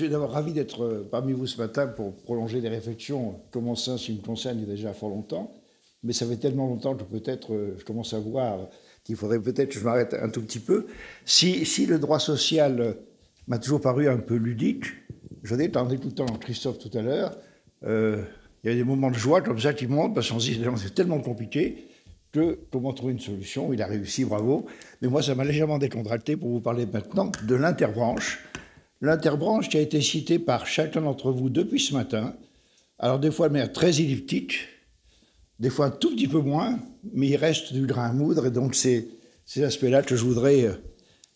suis d'abord ravi d'être parmi vous ce matin pour prolonger les réflexions. Commencer en ce qui me concerne il y a déjà fort longtemps, mais ça fait tellement longtemps que peut-être je commence à voir qu'il faudrait peut-être que je m'arrête un tout petit peu. Si le droit social m'a toujours paru un peu ludique, je l'ai entendu tout le temps Christophe tout à l'heure, il y a des moments de joie comme ça qui montent, parce qu'on se dit c'est tellement compliqué que comment trouver une solution. Il a réussi, bravo. Mais moi, ça m'a légèrement décontracté pour vous parler maintenant de l'interbranche. L'interbranche qui a été citée par chacun d'entre vous depuis ce matin. Alors des fois de manière très elliptique, des fois un tout petit peu moins, mais il reste du grain à moudre. Et donc c'est ces aspects-là que je voudrais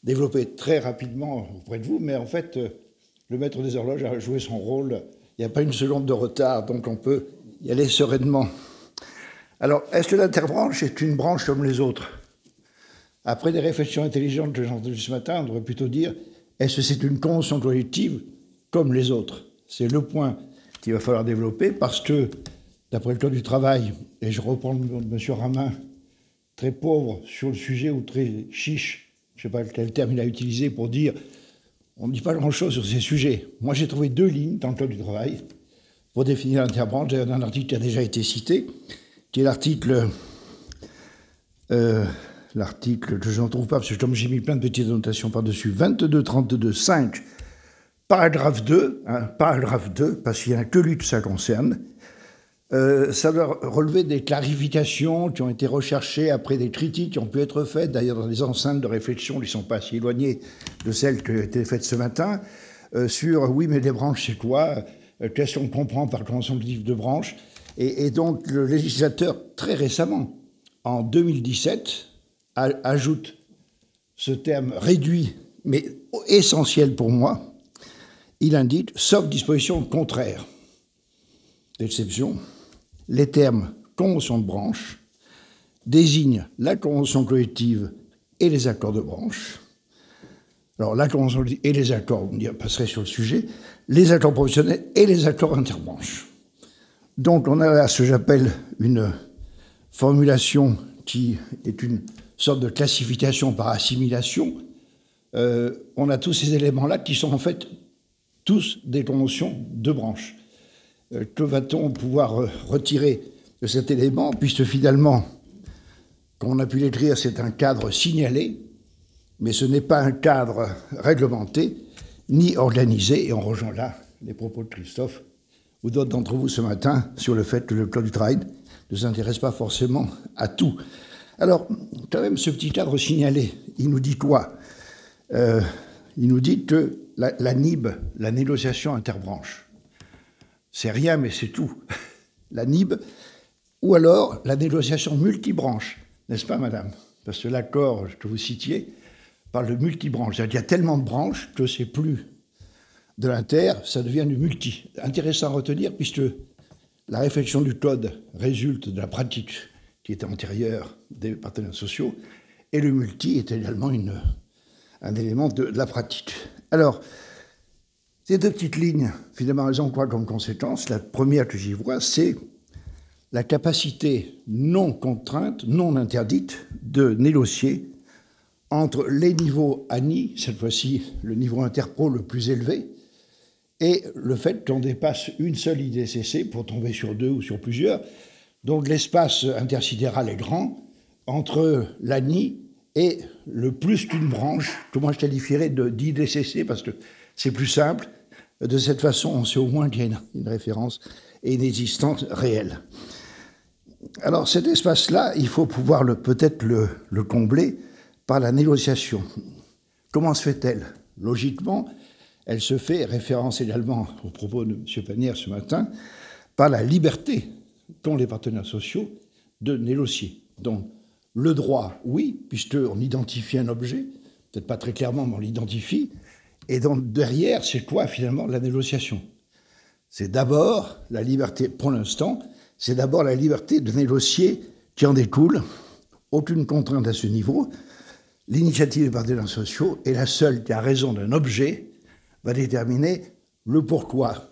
développer très rapidement auprès de vous. Mais en fait, le maître des horloges a joué son rôle. Il n'y a pas une seconde de retard, donc on peut y aller sereinement. Alors, est-ce que l'interbranche est une branche comme les autres? Après des réflexions intelligentes que j'ai entendues ce matin, on devrait plutôt dire, est-ce que c'est une convention collective comme les autres? C'est le point qu'il va falloir développer, parce que, d'après le Code du travail, et je reprends le nom de M. Ramin, très pauvre sur le sujet, ou très chiche, je ne sais pas quel terme il a utilisé pour dire, on ne dit pas grand-chose sur ces sujets. Moi, j'ai trouvé 2 lignes dans le Code du travail pour définir l'interbranche. J'ai un article qui a déjà été cité, qui est l'article que je n'en trouve pas, parce que comme j'ai mis plein de petites annotations par-dessus, 22.32.5, paragraphe 2, parce qu'il n'y a que lui que ça concerne. Ça doit relever des clarifications qui ont été recherchées après des critiques qui ont pu être faites, d'ailleurs dans les enceintes de réflexion qui ne sont pas si éloignées de celles qui ont été faites ce matin, sur oui mais les branches c'est quoi, qu'est-ce qu'on comprend par convention collective de branches, et donc le législateur très récemment, en 2017, ajoute ce terme réduit, mais essentiel pour moi, il indique, sauf disposition contraire, d'exception, les termes convention de branche désignent la convention collective et les accords de branche. Alors la convention collective et les accords, on passerait sur le sujet, les accords professionnels et les accords interbranches. Donc on a ce que j'appelle une formulation qui est une sorte de classification par assimilation. On a tous ces éléments-là qui sont en fait tous des conventions de branche. Que va-t-on pouvoir retirer de cet élément, puisque finalement, comme on a pu l'écrire, c'est un cadre signalé, mais ce n'est pas un cadre réglementé, ni organisé, et on rejoint là les propos de Christophe ou d'autres d'entre vous ce matin sur le fait que le Code du travail ne s'intéresse pas forcément à tout. Alors, quand même, ce petit cadre signalé, il nous dit quoi? Il nous dit que la NIB, la négociation interbranche, c'est rien, mais c'est tout. La NIB, ou alors la négociation multibranche, n'est-ce pas, madame? Parce que l'accord que vous citiez parle de multibranche. Il y a tellement de branches que c'est plus de l'inter, ça devient du multi. Intéressant à retenir, puisque la réflexion du Code résulte de la pratique qui était antérieure des partenaires sociaux, et le multi est également un élément de la pratique. Alors, ces 2 petites lignes, finalement, elles ont quoi comme conséquence? La première que j'y vois, c'est la capacité non contrainte, non interdite, de négocier entre les niveaux ANI, cette fois-ci le niveau interpro le plus élevé, et le fait qu'on dépasse une seule IDCC pour tomber sur 2 ou sur plusieurs. Donc l'espace intersidéral est grand entre l'ANI et le plus qu'une branche, que moi je qualifierais d'IDCC, parce que c'est plus simple. De cette façon, on sait au moins qu'il y a une référence et une existence réelle. Alors cet espace-là, il faut pouvoir peut-être le combler par la négociation. Comment se fait-elle? Logiquement, elle se fait, référence également aux propos de M. Panière ce matin, par la liberté qu'ont les partenaires sociaux de négocier. Donc le droit, oui, puisqu'on identifie un objet, peut-être pas très clairement, mais on l'identifie. Et donc derrière, c'est quoi finalement la négociation? C'est d'abord la liberté, pour l'instant, c'est d'abord la liberté de négocier qui en découle, aucune contrainte à ce niveau. L'initiative des partenaires sociaux est la seule qui, à raison d'un objet, va déterminer le pourquoi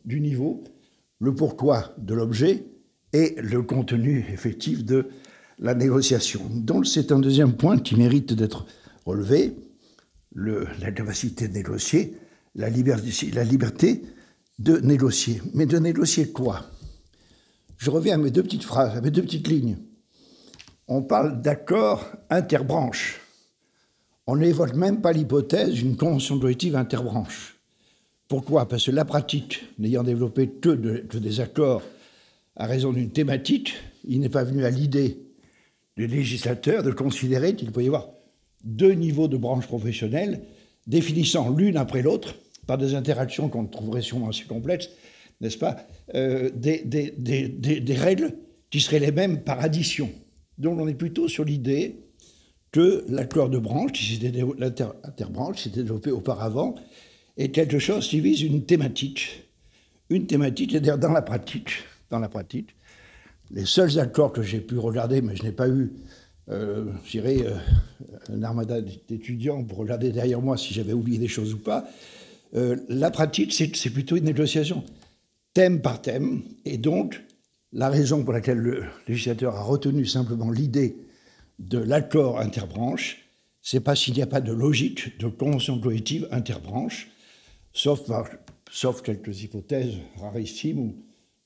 du niveau, le pourquoi de l'objet et le contenu effectif de la négociation. Donc c'est un deuxième point qui mérite d'être relevé. La capacité de négocier, la liberté de négocier. Mais de négocier quoi? Je reviens à mes deux petites phrases, à mes deux petites lignes. On parle d'accord interbranche. On n'évoque même pas l'hypothèse d'une convention collective interbranche. Pourquoi? Parce que la pratique, n'ayant développé que des accords à raison d'une thématique, il n'est pas venu à l'idée du législateur de considérer qu'il peut y avoir deux niveaux de branches professionnelles définissant l'une après l'autre, par des interactions qu'on trouverait sûrement assez complexes, n'est-ce pas, des règles qui seraient les mêmes par addition. Donc on est plutôt sur l'idée que l'accord de branche, l'interbranche, qui s'était développé auparavant, est quelque chose qui vise une thématique. Une thématique, c'est-à-dire dans la pratique, les seuls accords que j'ai pu regarder, mais je n'ai pas eu, je dirais, un armada d'étudiants pour regarder derrière moi si j'avais oublié des choses ou pas, la pratique, c'est plutôt une négociation, thème par thème, et donc la raison pour laquelle le législateur a retenu simplement l'idée de l'accord interbranche, c'est parce qu'il n'y a pas de logique de convention collective interbranche, sauf quelques hypothèses rarissimes où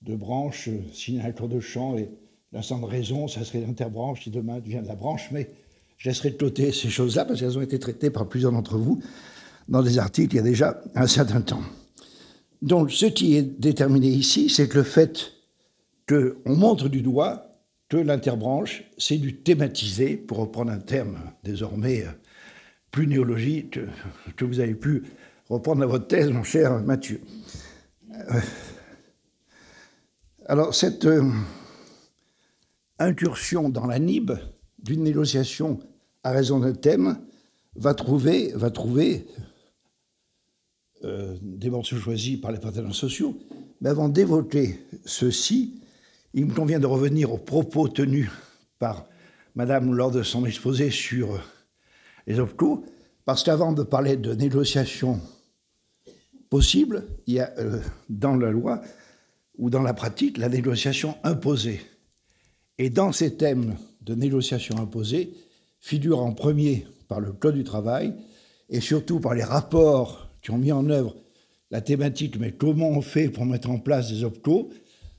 deux branches signent un accord de champ et la seule raison, ça serait l'interbranche qui demain devient de la branche, mais je laisserai de côté ces choses-là parce qu'elles ont été traitées par plusieurs d'entre vous dans des articles il y a déjà un certain temps. Donc ce qui est déterminé ici, c'est que le fait qu'on montre du doigt que l'interbranche, c'est du thématisé, pour reprendre un terme désormais plus néologique que vous avez pu reprendre dans votre thèse, mon cher Mathieu. Alors cette incursion dans la NIB d'une négociation à raison d'un thème va trouver des morceaux choisis par les partenaires sociaux. Mais avant d'évoquer ceci, il me convient de revenir aux propos tenus par Madame lors de son exposé sur les OPCO, parce qu'avant de parler de négociation possible, il y a dans la loi ou dans la pratique la négociation imposée. Et dans ces thèmes de négociation imposée figure en premier par le Code du travail et surtout par les rapports qui ont mis en œuvre la thématique, mais comment on fait pour mettre en place des OPCO?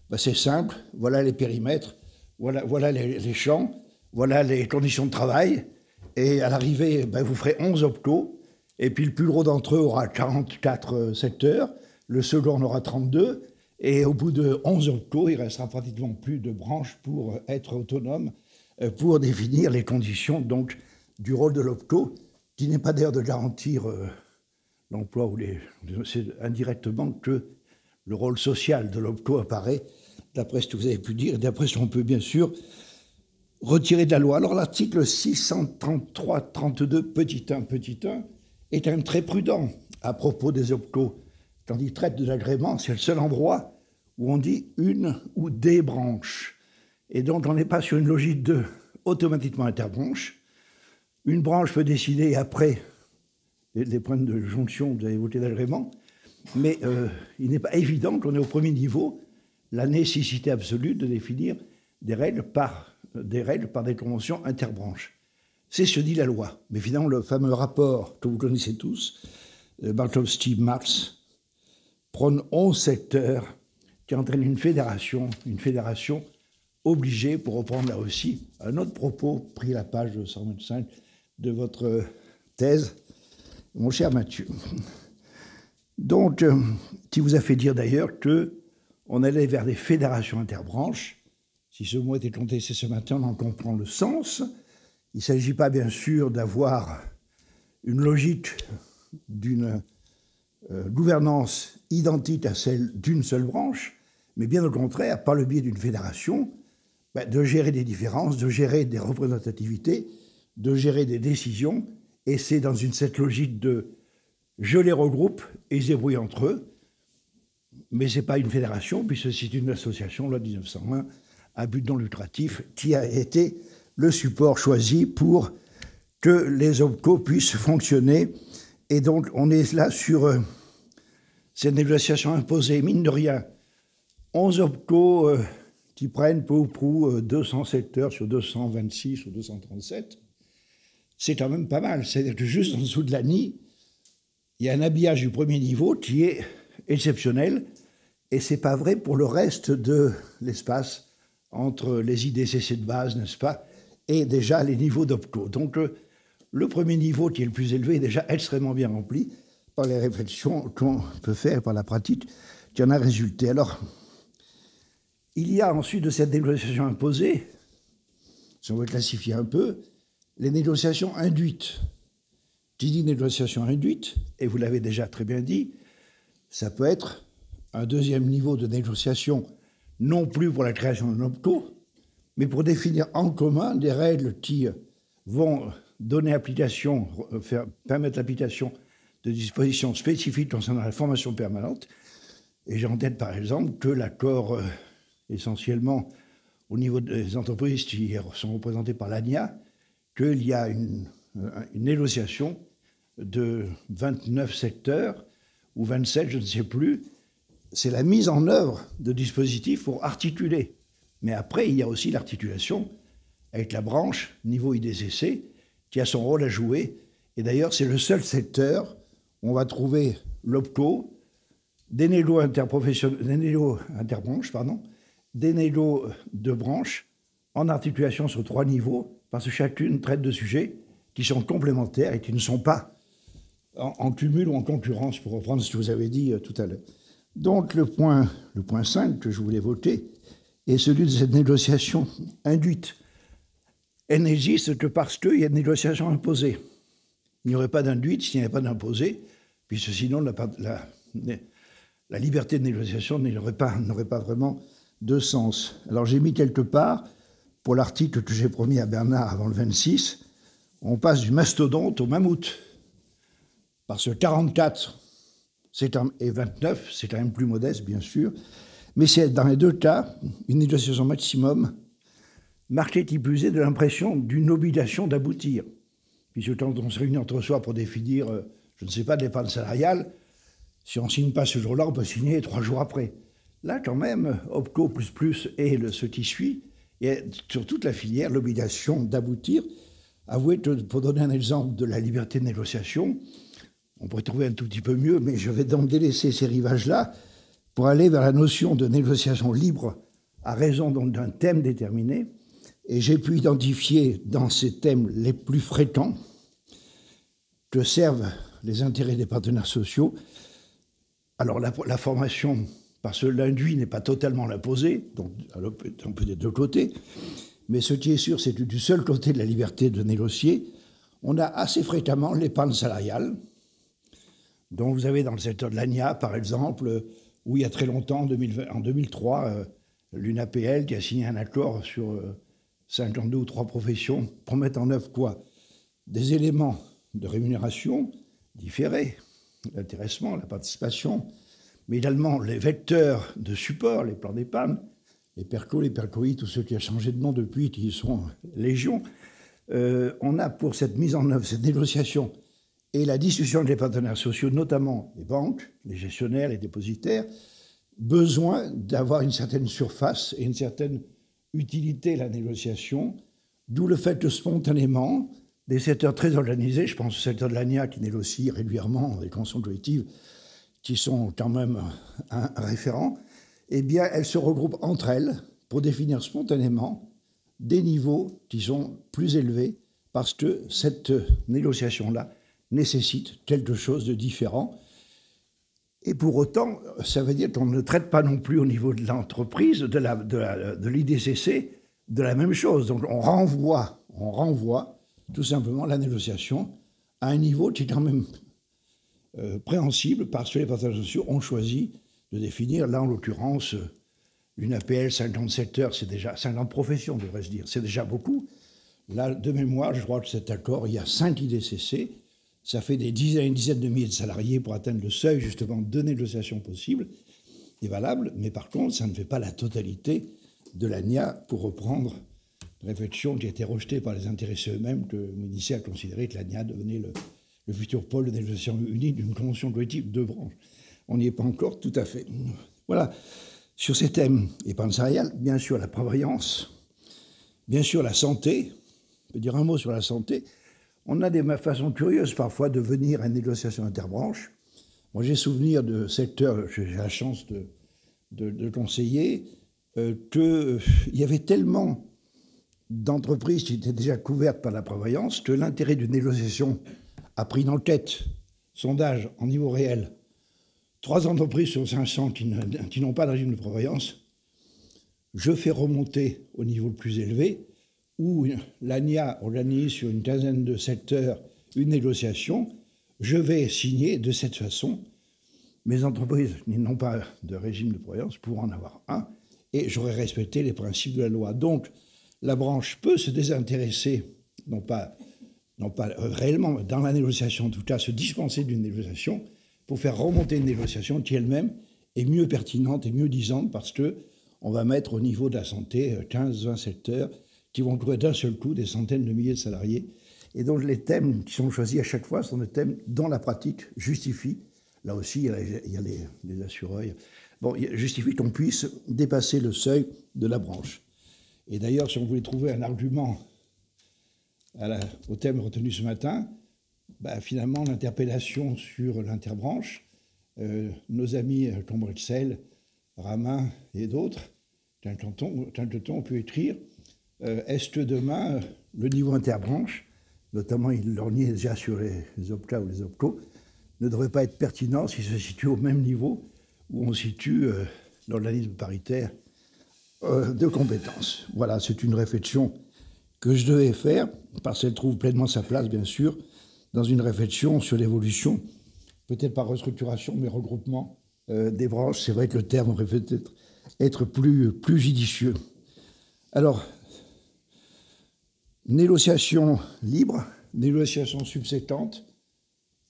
Ben c'est simple, voilà les périmètres, voilà les champs, voilà les conditions de travail, et à l'arrivée, ben vous ferez 11 OPCO, et puis le plus gros d'entre eux aura 44 secteurs, le second en aura 32, et au bout de 11 OPCO, il restera pratiquement plus de branches pour être autonome, pour définir les conditions donc, du rôle de l'OPCO, qui n'est pas d'ailleurs de garantir l'emploi, ou c'est indirectement que le rôle social de l'OPCO apparaît, d'après ce que vous avez pu dire, et d'après ce qu'on peut bien sûr retirer de la loi. Alors l'article 633-32, petit 1, est quand même très prudent à propos des OPCO. Quand il traite de l'agrément, c'est le seul endroit où on dit une ou des branches. Et donc on n'est pas sur une logique de automatiquement interbranche. Une branche peut décider après des points de jonction, vous avez évoqué d'agrément, mais il n'est pas évident qu'on ait au premier niveau la nécessité absolue de définir des règles par des conventions interbranches. C'est ce que dit la loi. Mais finalement, le fameux rapport que vous connaissez tous, Bartolowski-Marx, prône 11 secteurs qui entraînent une fédération obligée, pour reprendre là aussi un autre propos pris à la page 125 de votre thèse, mon cher Mathieu. Donc, qui vous a fait dire d'ailleurs qu'on allait vers des fédérations interbranches. Si ce mot était contesté ce matin, on en comprend le sens. Il ne s'agit pas, bien sûr, d'avoir une logique d'une gouvernance identique à celle d'une seule branche, mais bien au contraire, par le biais d'une fédération, de gérer des différences, de gérer des représentativités, de gérer des décisions, et c'est dans cette logique de je les regroupe et ils se débrouillent entre eux, mais ce n'est pas une fédération, puisque c'est une association, loi 1901, à but non lucratif, qui a été le support choisi pour que les OPCO puissent fonctionner. Et donc, on est là sur cette négociation imposée, mine de rien. 11 OPCO qui prennent peu ou prou 200 secteurs sur 226 ou 237, c'est quand même pas mal. C'est-à-dire que juste en dessous de l'ANI, il y a un habillage du premier niveau qui est exceptionnel, et ce n'est pas vrai pour le reste de l'espace entre les IDCC de base, n'est-ce pas, et déjà les niveaux d'OPCO. Donc le premier niveau, qui est le plus élevé, est déjà extrêmement bien rempli par les réflexions qu'on peut faire, par la pratique qui en a résulté. Alors, il y a ensuite de cette négociation imposée, si on veut classifier un peu, les négociations induites. Qui dit négociation induite, et vous l'avez déjà très bien dit, ça peut être un deuxième niveau de négociation, non plus pour la création d'un OPCO, mais pour définir en commun des règles qui vont donner application, permettre l'application de dispositions spécifiques concernant la formation permanente. Et j'ai en tête, par exemple, que l'accord, essentiellement au niveau des entreprises qui sont représentées par l'ANIA, qu'il y a une négociation de 29 secteurs, ou 27, je ne sais plus. C'est la mise en œuvre de dispositifs pour articuler. Mais après, il y a aussi l'articulation avec la branche niveau IDCC qui a son rôle à jouer. Et d'ailleurs, c'est le seul secteur où on va trouver l'OPCO, des négos interbranches, des négos de branches en articulation sur 3 niveaux, parce que chacune traite de sujets qui sont complémentaires et qui ne sont pas en cumul ou en concurrence, pour reprendre ce que vous avez dit tout à l'heure. Donc le point 5 que je voulais voter est celui de cette négociation induite. Elle n'existe que parce qu'il y a une négociation imposée. Il n'y aurait pas d'induite s'il n'y avait pas d'imposée, puisque sinon la liberté de négociation n'aurait pas vraiment de sens. Alors j'ai mis quelque part, pour l'article que j'ai promis à Bernard avant le 26, on passe du mastodonte au mammouth. Parce que 44 et 29, c'est quand même plus modeste, bien sûr, mais c'est dans les deux cas une négociation maximum marquée qui plus est de l'impression d'une obligation d'aboutir. Puisque quand on se réunit entre soi pour définir, je ne sais pas, de l'épargne salariale, si on ne signe pas ce jour-là, on peut signer 3 jours après. Là, quand même, OPCO++ et ce qui suit, il y a sur toute la filière l'obligation d'aboutir. Avouez que, pour donner un exemple de la liberté de négociation, on pourrait trouver un tout petit peu mieux, mais je vais donc délaisser ces rivages-là pour aller vers la notion de négociation libre à raison donc d'un thème déterminé. Et j'ai pu identifier dans ces thèmes les plus fréquents que servent les intérêts des partenaires sociaux. Alors la formation, parce que l'induit n'est pas totalement l'imposé, donc on peut des deux côtés, mais ce qui est sûr, c'est que du seul côté de la liberté de négocier, on a assez fréquemment l'épargne salariale, dont vous avez dans le secteur de l'ANIA, par exemple, où il y a très longtemps, en 2003, l'UNAPL qui a signé un accord sur 52 ou 3 professions pour mettre en œuvre quoi? Des éléments de rémunération différés, l'intéressement, la participation, mais également les vecteurs de support, les plans d'épargne, les PERCO, les PERCOI, tous ceux qui ont changé de nom depuis, qui sont légion. On a pour cette mise en œuvre, cette négociation, et la discussion avec les partenaires sociaux, notamment les banques, les gestionnaires, les dépositaires, besoin d'avoir une certaine surface et une certaine utilité à la négociation, d'où le fait que spontanément, des secteurs très organisés, je pense au secteur de l'ANIA qui négocie régulièrement des conventions collectives, qui sont quand même un référent, eh bien, elles se regroupent entre elles pour définir spontanément des niveaux qui sont plus élevés parce que cette négociation-là nécessite quelque chose de différent. Et pour autant, ça veut dire qu'on ne traite pas non plus au niveau de l'entreprise, de l'IDCC, de la même chose. Donc on renvoie tout simplement la négociation à un niveau qui est quand même préhensible parce que les partenaires sociaux ont choisi de définir, là en l'occurrence, une APL 50 secteurs, c'est déjà 50 professions, devrais-je dire, c'est déjà beaucoup. Là, de mémoire, je crois que cet accord, il y a 5 IDCC, ça fait une dizaine de milliers de salariés pour atteindre le seuil justement de négociation possible et valable, mais par contre, ça ne fait pas la totalité de l'ANIA, pour reprendre la réflexion qui a été rejetée par les intéressés eux-mêmes, que Médicis a considéré que l'ANIA devenait le futur pôle de négociation unique d'une convention collective de branche. On n'y est pas encore tout à fait. Voilà. Sur ces thèmes, épargne salariale, bien sûr la prévoyance, bien sûr la santé. On peut dire un mot sur la santé. On a des façons curieuses parfois de venir à une négociation interbranche. Moi, j'ai souvenir de secteurs, j'ai la chance de conseiller, qu'il y avait tellement d'entreprises qui étaient déjà couvertes par la prévoyance que l'intérêt d'une négociation a pris une enquête, sondage en niveau réel. 3 entreprises sur 500 qui n'ont pas de régime de prévoyance. Je fais remonter au niveau le plus élevé, où l'ANIA organise sur une quinzaine de secteurs une négociation. Je vais signer de cette façon. Mes entreprises qui n'ont pas de régime de prévoyance pourront en avoir un, et j'aurai respecté les principes de la loi. Donc, la branche peut se désintéresser, non pas réellement, dans la négociation, en tout cas, se dispenser d'une négociation pour faire remonter une négociation qui elle-même est mieux pertinente et mieux disante, parce qu'on va mettre au niveau de la santé 15-20 secteurs qui vont trouver d'un seul coup des centaines de milliers de salariés. Et donc les thèmes qui sont choisis à chaque fois sont des thèmes dont la pratique justifie. Là aussi, il y a les assureurs. Bon, justifie qu'on puisse dépasser le seuil de la branche. Et d'ailleurs, si on voulait trouver un argument au thème retenu ce matin, finalement, l'interpellation sur l'interbranche, nos amis comme Bruxelles, Ramin et d'autres, Tinqueton, ont pu écrire est-ce que demain, le niveau interbranche, notamment il lorgnait déjà sur les OPCA ou les OPCO, ne devrait pas être pertinent s'il se situe au même niveau où on situe l'organisme paritaire de compétences. Voilà, c'est une réflexion que je devais faire, parce qu'elle trouve pleinement sa place, bien sûr, dans une réflexion sur l'évolution, peut-être pas restructuration, mais regroupement des branches. C'est vrai que le terme aurait peut-être être plus judicieux. Alors, négociation libre, négociation subséquente,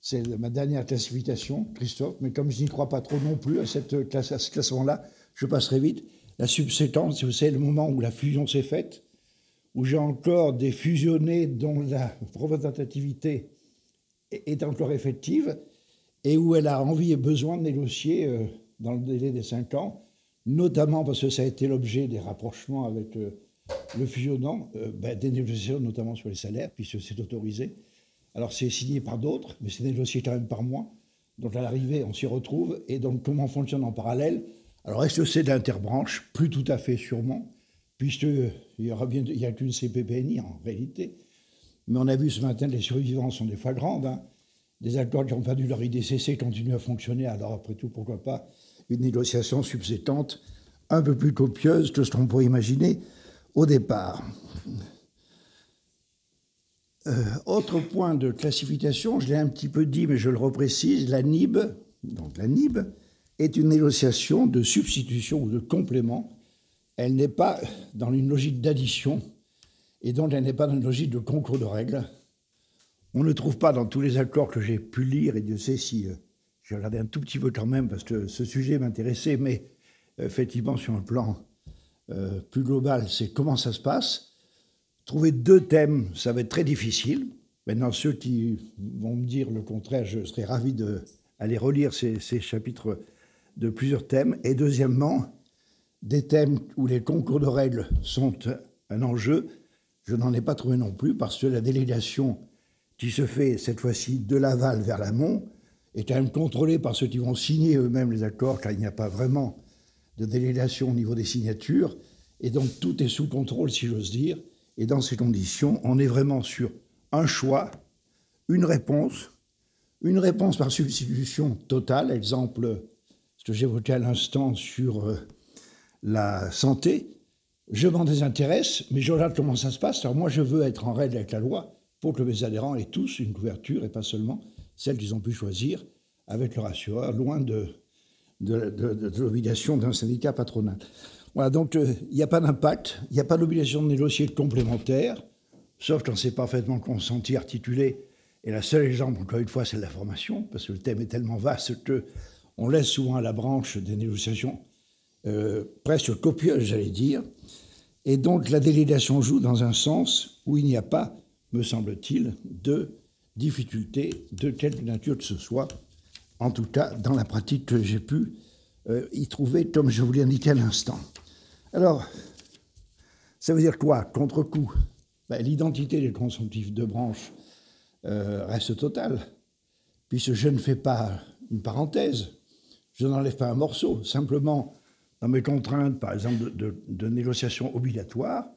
c'est ma dernière classification, Christophe, mais comme je n'y crois pas trop non plus à ce classement-là, je passerai vite. La subséquente, c'est le moment où la fusion s'est faite, où j'ai encore des fusionnés dont la représentativité est encore effective, et où elle a envie et besoin de négocier dans le délai des 5 ans, notamment parce que ça a été l'objet des rapprochements avec le fusionnant, des négociations notamment sur les salaires, puisque c'est autorisé. Alors c'est signé par d'autres, mais c'est négocié quand même par moi. Donc à l'arrivée, on s'y retrouve. Et donc comment fonctionne en parallèle? Alors est-ce que c'est de l'interbranche? Plus tout à fait sûrement, puisqu'il n'y a qu'une CPPNI en réalité. Mais on a vu ce matin que les survivants sont des fois grandes. Hein. Des accords qui ont perdu leur IDCC continuent à fonctionner. Alors après tout, pourquoi pas une négociation subséquente un peu plus copieuse que ce qu'on pourrait imaginer au départ. Autre point de classification, je l'ai un petit peu dit, mais je le reprécise, la NIB, donc la NIB, est une négociation de substitution ou de complément. Elle n'est pas dans une logique d'addition, et donc elle n'est pas dans une logique de concours de règles. On ne trouve pas dans tous les accords que j'ai pu lire, et Dieu sait si j'ai regardé un tout petit peu quand même, parce que ce sujet m'intéressait, mais effectivement, sur un plan plus global, c'est comment ça se passe. Trouver 2 thèmes, ça va être très difficile. Maintenant, ceux qui vont me dire le contraire, je serai ravi d'aller relire ces chapitres de plusieurs thèmes. Et deuxièmement, des thèmes où les concours de règles sont un enjeu, je n'en ai pas trouvé non plus, parce que la délégation qui se fait cette fois-ci de l'aval vers l'amont est quand même contrôlée par ceux qui vont signer eux-mêmes les accords, car il n'y a pas vraiment de délégation au niveau des signatures. Et donc tout est sous contrôle, si j'ose dire. Et dans ces conditions, on est vraiment sur un choix, une réponse par substitution totale. Exemple, ce que j'évoquais à l'instant sur la santé. Je m'en désintéresse, mais je regarde comment ça se passe. Alors moi, je veux être en règle avec la loi pour que mes adhérents aient tous une couverture, et pas seulement celle qu'ils ont pu choisir avec leur assureur, loin de l'obligation d'un syndicat patronal. Voilà, donc il n'y a pas d'impact, il n'y a pas d'obligation de négocier de complémentaire, sauf quand c'est parfaitement consenti, articulé. Et la seule exemple, encore une fois, c'est la formation, parce que le thème est tellement vaste qu'on laisse souvent à la branche des négociations presque copieuses, j'allais dire. Et donc la délégation joue dans un sens où il n'y a pas, me semble-t-il, de difficulté de quelque nature que ce soit, en tout cas dans la pratique que j'ai pu y trouver, comme je vous l'ai indiqué à l'instant. Alors, ça veut dire quoi? Contre-coup, l'identité des consultifs de branche reste totale, puisque je ne fais pas une parenthèse, je n'enlève pas un morceau. Simplement, dans mes contraintes, par exemple, de négociation obligatoire,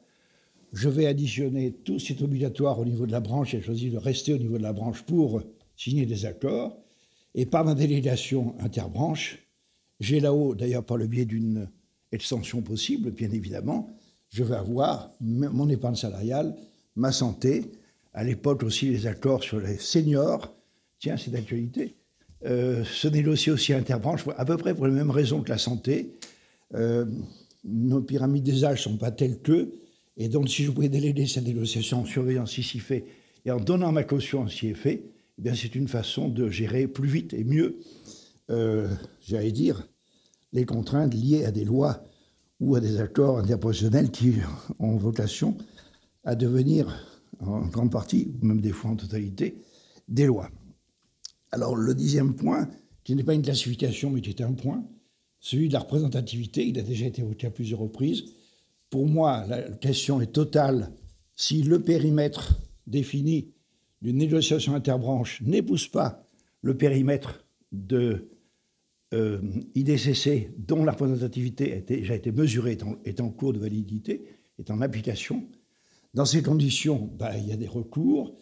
je vais additionner tout ce qui est obligatoire au niveau de la branche. J'ai choisi de rester au niveau de la branche pour signer des accords. Et par ma délégation interbranche, j'ai là-haut, d'ailleurs par le biais d'une extension possible, bien évidemment, je vais avoir mon épargne salariale, ma santé, à l'époque aussi les accords sur les seniors, tiens, c'est d'actualité, se négocier aussi interbranche, à peu près pour les mêmes raisons que la santé. Nos pyramides des âges ne sont pas telles qu'eux, et donc si je pouvais déléguer cette négociation en surveillant si s'y fait, et en donnant ma caution si est fait, eh bien c'est une façon de gérer plus vite et mieux, j'allais dire, les contraintes liées à des lois ou à des accords interprofessionnels qui ont vocation à devenir, en grande partie, ou même des fois en totalité, des lois. Alors le 10e point, qui n'est pas une classification mais qui est un point, celui de la représentativité, il a déjà été évoqué à plusieurs reprises. Pour moi, la question est totale si le périmètre défini d'une négociation interbranche n'épouse pas le périmètre de IDCC, dont la représentativité a déjà été mesurée, est en cours de validité, est en application. Dans ces conditions, il y a des recours,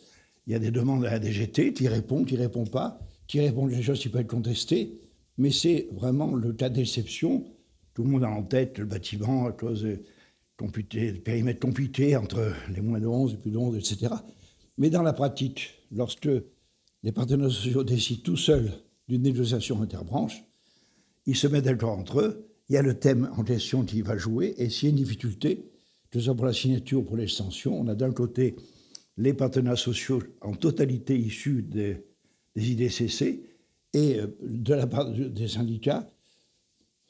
il y a des demandes à la DGT, qui répond pas, qui répond des choses qui peuvent être contestées, mais c'est vraiment le cas d'exception. Tout le monde a en tête le bâtiment à cause de périmètres compliqués entre les moins de 11 et plus de 11, etc. Mais dans la pratique, lorsque les partenaires sociaux décident tout seuls d'une négociation interbranche, ils se mettent d'accord entre eux, il y a le thème en question qui va jouer, et s'il y a une difficulté, que ce soit pour la signature ou pour l'extension, on a d'un côté les partenaires sociaux en totalité issus des IDCC, et de la part des syndicats,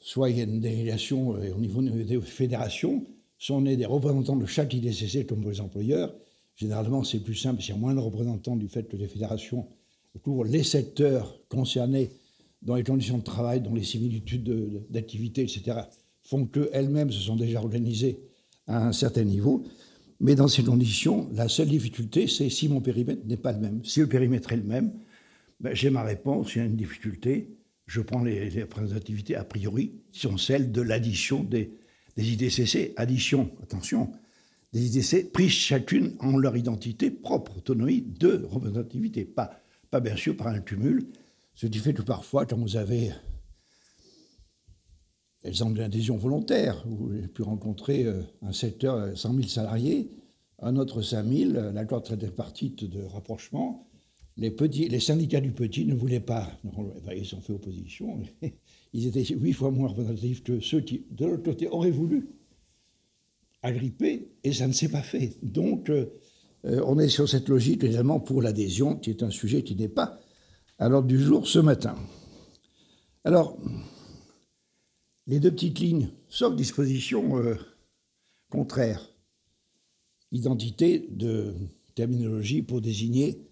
soit il y a une délégation au niveau des fédérations, soit on est des représentants de chaque IDCC comme pour les employeurs. Généralement, c'est plus simple, s'il y a moins de représentants du fait que les fédérations couvrent les secteurs concernés dans les conditions de travail, dont les similitudes d'activité, etc., font qu'elles-mêmes se sont déjà organisées à un certain niveau. Mais dans ces conditions, la seule difficulté, c'est si mon périmètre n'est pas le même. Si le périmètre est le même, j'ai ma réponse. Il y a une difficulté, je prends les représentativités a priori, qui sont celles de l'addition des IDCC. Addition, attention, des IDC prises chacune en leur identité propre, autonomie de représentativité. Pas bien sûr par un cumul. Ce qui fait que parfois, quand vous avez exemple d'adhésion volontaire, où j'ai pu rencontrer un secteur 100 000 salariés, un autre 5 000, l'accord tripartite de rapprochement, les syndicats du petit ne voulaient pas, ils sont fait opposition, ils étaient 8 fois moins représentatifs que ceux qui, de l'autre côté, auraient voulu agripper, et ça ne s'est pas fait. Donc, on est sur cette logique, évidemment, pour l'adhésion, qui est un sujet qui n'est pas à l'ordre du jour ce matin. Alors, les deux petites lignes, sauf disposition contraire, identité de terminologie pour désigner,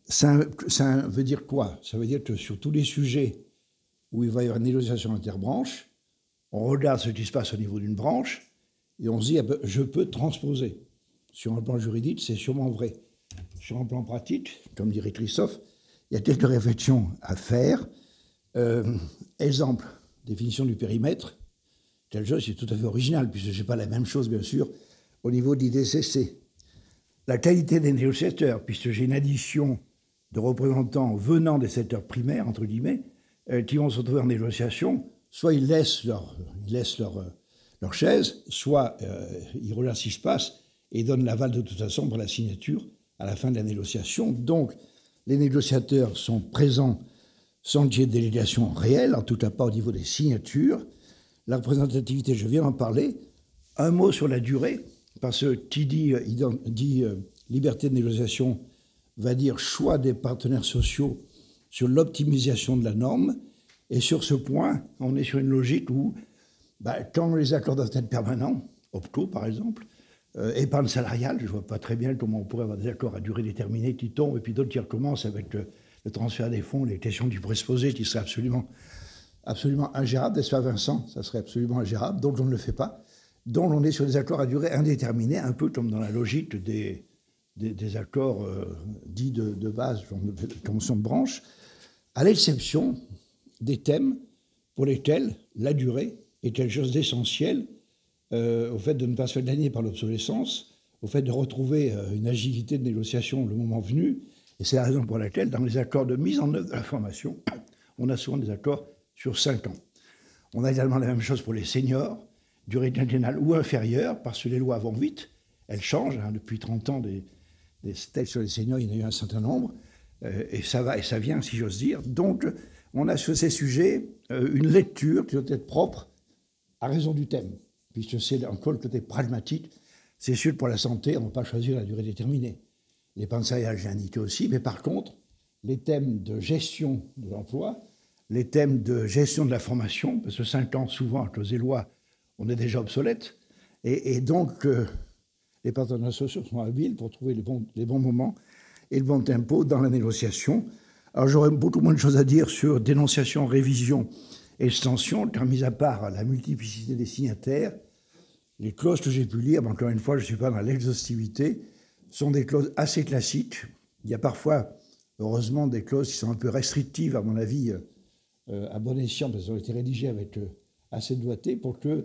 ça veut dire quoi? Ça veut dire que sur tous les sujets où il va y avoir une négociation interbranche, on regarde ce qui se passe au niveau d'une branche et on se dit, je peux transposer. Sur un plan juridique, c'est sûrement vrai. Sur un plan pratique, comme dirait Christophe, il y a quelques réflexions à faire. Exemple, définition du périmètre. Quelque chose qui est tout à fait original, puisque je n'ai pas la même chose, bien sûr, au niveau d'IDCC. La qualité des négociateurs, puisque j'ai une addition de représentants venant des secteurs primaires, entre guillemets, qui vont se retrouver en négociation, soit ils laissent leur chaise, soit ils regardent ce qui se passe et donnent l'aval de toute façon pour la signature à la fin de la négociation. Donc, les négociateurs sont présents sans qu'il y ait de délégation réelle, en tout cas pas au niveau des signatures. La représentativité, je viens d'en parler. Un mot sur la durée, parce que qui dit liberté de négociation va dire choix des partenaires sociaux sur l'optimisation de la norme. Et sur ce point, on est sur une logique où, quand les accords doivent être permanents, OPCO par exemple, épargne salariale, je ne vois pas très bien comment on pourrait avoir des accords à durée déterminée qui tombent, et puis d'autres qui recommencent avec le transfert des fonds, les questions qui pourraient se poser, qui seraient absolument ingérables, n'est-ce pas Vincent? Ça serait absolument ingérable, donc on ne le fait pas. Donc on est sur des accords à durée indéterminée, un peu comme dans la logique des des accords dits de base, de convention de branche, à l'exception des thèmes pour lesquels la durée est quelque chose d'essentiel au fait de ne pas se faire gagner par l'obsolescence, au fait de retrouver une agilité de négociation le moment venu. Et c'est la raison pour laquelle, dans les accords de mise en œuvre de la formation, on a souvent des accords sur 5 ans. On a également la même chose pour les seniors, durée quinquennale ou inférieure, parce que les lois vont vite, elles changent. Depuis 30 ans, des textes sur les seniors, il y en a eu un certain nombre, et ça va et ça vient, si j'ose dire. Donc, on a sur ces sujets une lecture qui doit être propre à raison du thème, puisque c'est encore le côté pragmatique. C'est sûr, pour la santé, on ne va pas choisir la durée déterminée. Les pansaïages, j'ai indiqué aussi, mais par contre, les thèmes de gestion de l'emploi, les thèmes de gestion de la formation, parce que 5 ans, souvent, à cause des lois, on est déjà obsolète, et donc les partenaires sociaux sont habiles pour trouver les bons moments et le bon tempo dans la négociation. Alors j'aurais beaucoup moins de choses à dire sur dénonciation, révision et extension, car mis à part la multiplicité des signataires, les clauses que j'ai pu lire, mais encore une fois, je ne suis pas dans l'exhaustivité, sont des clauses assez classiques. Il y a parfois, heureusement, des clauses qui sont un peu restrictives, à mon avis, à bon escient, parce qu'elles ont été rédigées avec assez de doigté, pour qu'on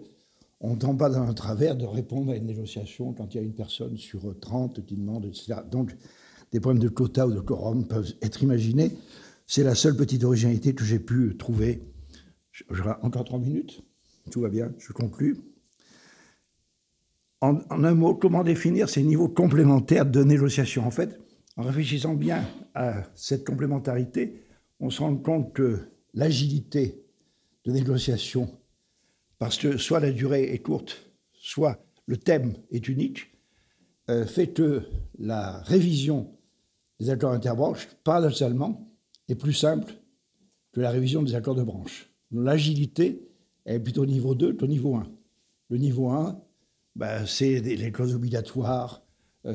ne tombe pas dans un travers de répondre à une négociation quand il y a une personne sur 30 qui demande, etc. Donc, des problèmes de quota ou de quorum peuvent être imaginés. C'est la seule petite originalité que j'ai pu trouver. J'aurai encore 3 minutes. Tout va bien, je conclus. En un mot, comment définir ces niveaux complémentaires de négociation? En fait, en réfléchissant bien à cette complémentarité, on se rend compte que l'agilité de négociation, parce que soit la durée est courte, soit le thème est unique, fait que la révision des accords interbranches, paradoxalement, est plus simple que la révision des accords de branche. L'agilité est plutôt au niveau 2 qu'au niveau 1. Le niveau 1, c'est les clauses obligatoires,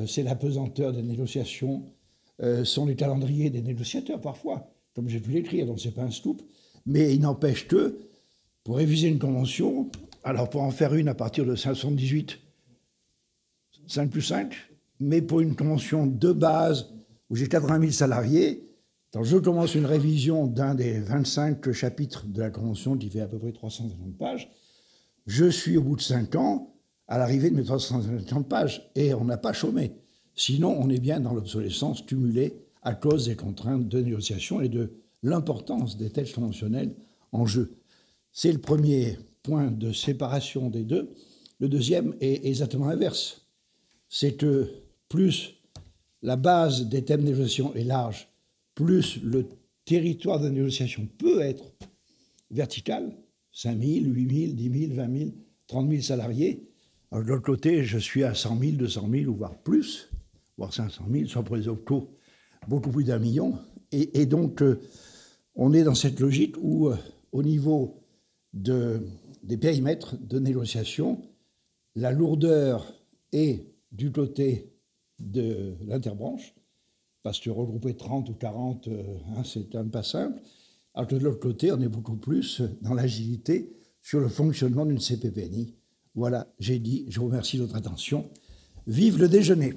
c'est la pesanteur des négociations, sont les calendriers des négociateurs parfois, comme j'ai pu l'écrire, donc ce n'est pas un scoop. Mais il n'empêche que, pour réviser une convention, alors pour en faire une à partir de 578, 5 plus 5, mais pour une convention de base où j'ai 80 000 salariés, quand je commence une révision d'un des 25 chapitres de la convention qui fait à peu près 350 pages, je suis au bout de 5 ans à l'arrivée de mes 350 pages et on n'a pas chômé. Sinon, on est bien dans l'obsolescence cumulée à cause des contraintes de négociation et de l'importance des textes conventionnels en jeu. C'est le premier point de séparation des deux. Le deuxième est exactement inverse. C'est que plus la base des thèmes de négociation est large, plus le territoire de négociation peut être vertical, 5 000, 8 000, 10 000, 20 000, 30 000 salariés. Alors, de l'autre côté, je suis à 100 000, 200 000, ou voire plus, voire 500 000, soit pour les OPCO, beaucoup plus d'1 million. Et donc, on est dans cette logique où, au niveau des périmètres de négociation, la lourdeur est du côté de l'interbranche, parce que regrouper 30 ou 40, c'est quand même pas simple. Alors que de l'autre côté, on est beaucoup plus dans l'agilité sur le fonctionnement d'une CPPNI. Voilà, j'ai dit, je vous remercie de votre attention. Vive le déjeuner!